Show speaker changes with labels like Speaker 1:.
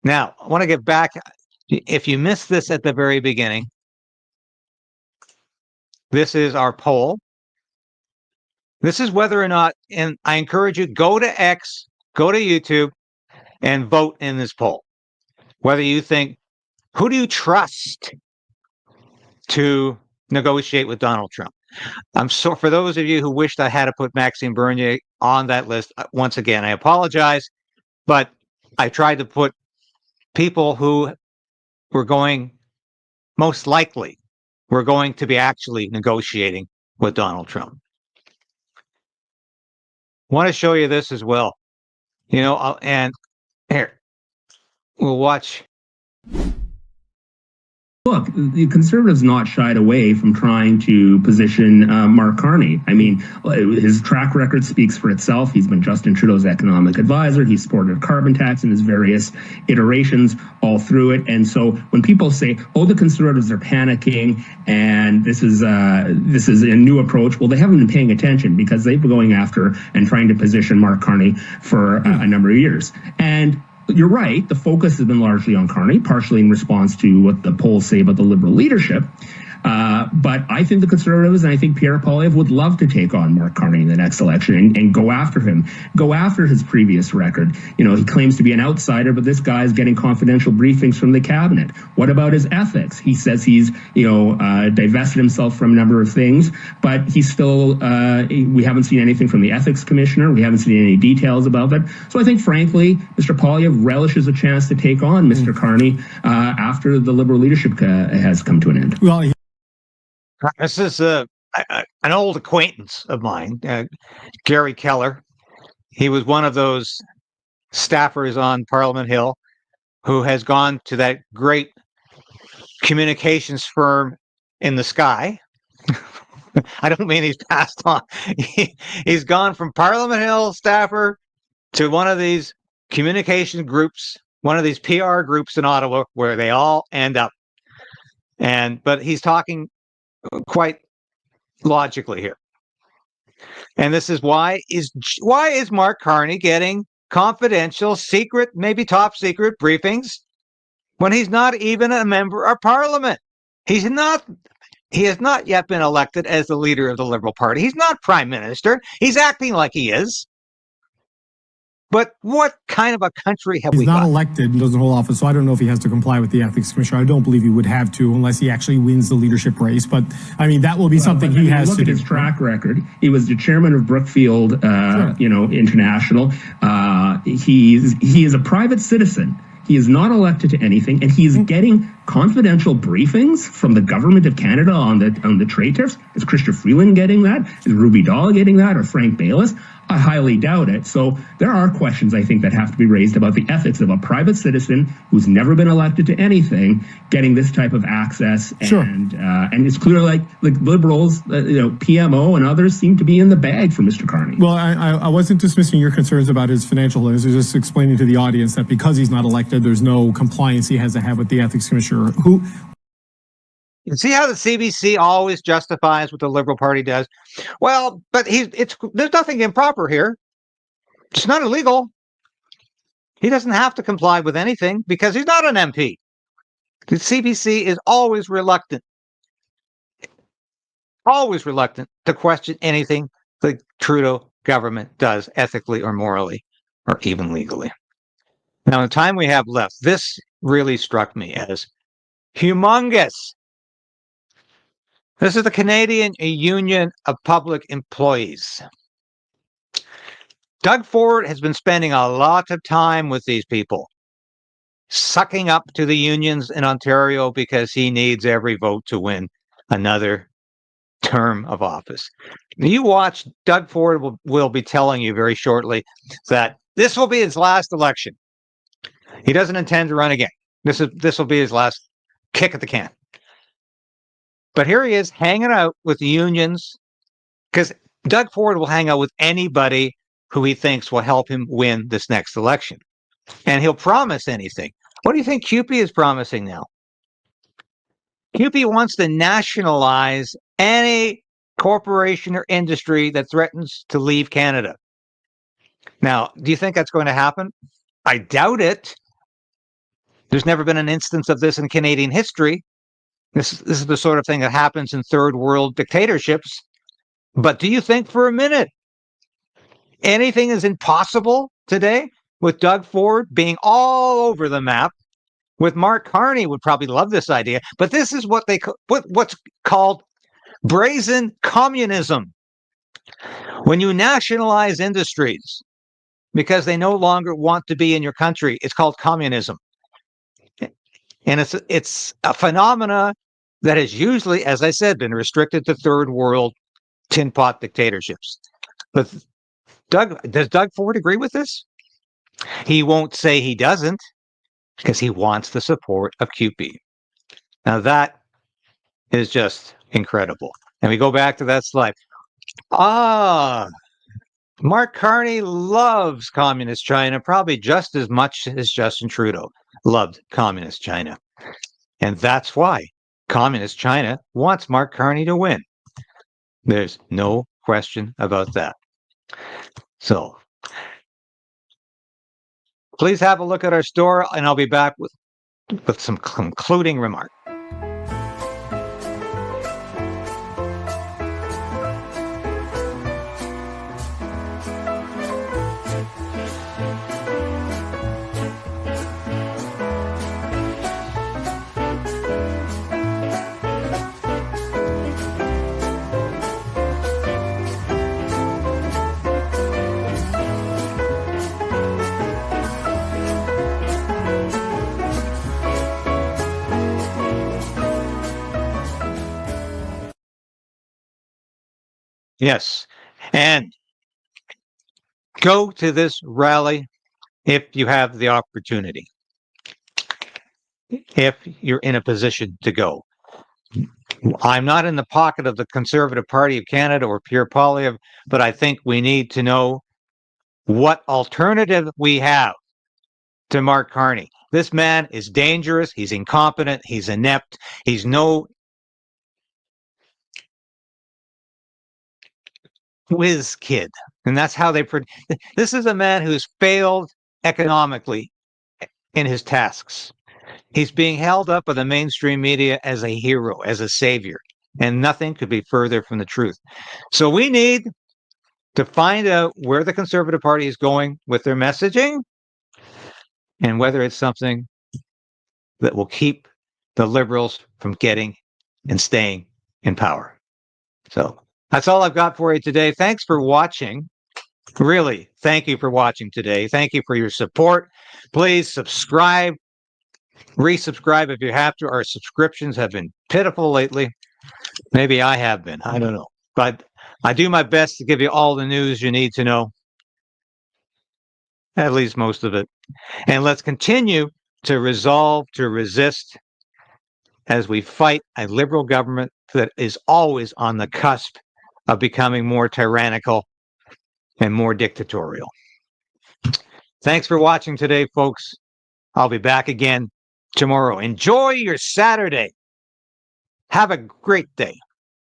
Speaker 1: Now, I want to get back. If you missed this at the very beginning, this is our poll. This is whether or not, and I encourage you, go to X, go to YouTube, and vote in this poll. Whether you think, who do you trust to negotiate with Donald Trump? For those of you who wished I had to put Maxime Bernier on that list, once again, I apologize, but I tried to put people who were going, most likely, were going to be actually negotiating with Donald Trump. Want to show you this as well. And here, we'll watch.
Speaker 2: Look, the Conservatives not shied away from trying to position Mark Carney. I mean, his track record speaks for itself. He's been Justin Trudeau's economic advisor. He supported a carbon tax in his various iterations all through it. And so when people say, oh, the Conservatives are panicking and this is a new approach, well, they haven't been paying attention because they've been going after and trying to position Mark Carney for a number of years. And you're right, the focus has been largely on Carney, partially in response to what the polls say about the Liberal leadership. But I think the Conservatives and I think Pierre Poilievre would love to take on Mark Carney in the next election and go after him, go after his previous record. He claims to be an outsider, but this guy is getting confidential briefings from the cabinet. What about his ethics? He says he's, divested himself from a number of things, but he's still, we haven't seen anything from the ethics commissioner. We haven't seen any details about it. So I think, frankly, Mr. Poilievre relishes a chance to take on Mr. Carney after the Liberal leadership has come to an end.
Speaker 3: Well,
Speaker 1: this is an old acquaintance of mine, Gary Keller. He was one of those staffers on Parliament Hill who has gone to that great communications firm in the sky. I don't mean he's passed on. He's gone from Parliament Hill staffer to one of these communication groups, one of these PR groups in Ottawa where they all end up. But he's talking quite logically here. And this is why is Mark Carney getting confidential, secret, maybe top secret briefings when he's not even a member of Parliament? He has not yet been elected as the leader of the Liberal Party. He's not Prime Minister. He's acting like he is. But what kind of a country have we got?
Speaker 3: He's not elected and doesn't hold office, so I don't know if he has to comply with the ethics commissioner. I don't believe he would have to unless he actually wins the leadership race. But, I mean, that will be something he has to do.
Speaker 2: Look at his track record. He was the chairman of Brookfield, International. He is a private citizen. He is not elected to anything, and he is getting confidential briefings from the government of Canada on the trade tariffs. Is Chrystia Freeland getting that? Is Ruby Dahl getting that? Or Frank Baylis? I highly doubt it. So there are questions, I think, that have to be raised about the ethics of a private citizen who's never been elected to anything getting this type of access.
Speaker 3: Sure.
Speaker 2: And it's clear like Liberals, PMO and others seem to be in the bag for Mr. Carney.
Speaker 3: Well, I wasn't dismissing your concerns about his financial. I was just explaining to the audience that because he's not elected, there's no compliance he has to have with the ethics commissioner.
Speaker 1: You see how the CBC always justifies what the Liberal Party does? Well, but there's nothing improper here. It's not illegal. He doesn't have to comply with anything because he's not an MP. The CBC is always reluctant to question anything the Trudeau government does ethically or morally or even legally. Now, in the time we have left, this really struck me as humongous. This is the Canadian Union of Public Employees. Doug Ford has been spending a lot of time with these people, sucking up to the unions in Ontario because he needs every vote to win another term of office. You watch, Doug Ford will be telling you very shortly that this will be his last election. He doesn't intend to run again. This will be his last kick at the can. But here he is hanging out with the unions because Doug Ford will hang out with anybody who he thinks will help him win this next election. And he'll promise anything. What do you think CUPE is promising now? CUPE wants to nationalize any corporation or industry that threatens to leave Canada. Now, do you think that's going to happen? I doubt it. There's never been an instance of this in Canadian history. This is the sort of thing that happens in third world dictatorships. But do you think for a minute anything is impossible today with Doug Ford being all over the map? With Mark Carney would probably love this idea, but this is what what's called brazen communism. When you nationalize industries because they no longer want to be in your country, it's called communism. And it's a phenomena that has usually, as I said, been restricted to third world tin pot dictatorships. But does Doug Ford agree with this? He won't say he doesn't because he wants the support of CUPE. Now that is just incredible. And we go back to that slide. Mark Carney loves communist China probably just as much as Justin Trudeau loved communist China. And that's why communist China wants Mark Carney to win. There's no question about that. So please have a look at our store, and I'll be back with some concluding remarks. Yes. And go to this rally if you have the opportunity, if you're in a position to go. I'm not in the pocket of the Conservative Party of Canada or Pierre Poilievre, but I think we need to know what alternative we have to Mark Carney. This man is dangerous. He's incompetent. He's inept. He's no whiz kid. And that's how they... This is a man who's failed economically in his tasks. He's being held up by the mainstream media as a hero, as a savior, and nothing could be further from the truth. So we need to find out where the Conservative Party is going with their messaging and whether it's something that will keep the Liberals from getting and staying in power. So that's all I've got for you today. Thanks for watching. Really, thank you for watching today. Thank you for your support. Please subscribe, resubscribe if you have to. Our subscriptions have been pitiful lately. Maybe I have been. I don't know. But I do my best to give you all the news you need to know. At least most of it. And let's continue to resolve to resist as we fight a Liberal government that is always on the cusp of becoming more tyrannical and more dictatorial. Thanks for watching today, folks. I'll be back again tomorrow. Enjoy your Saturday. Have a great day.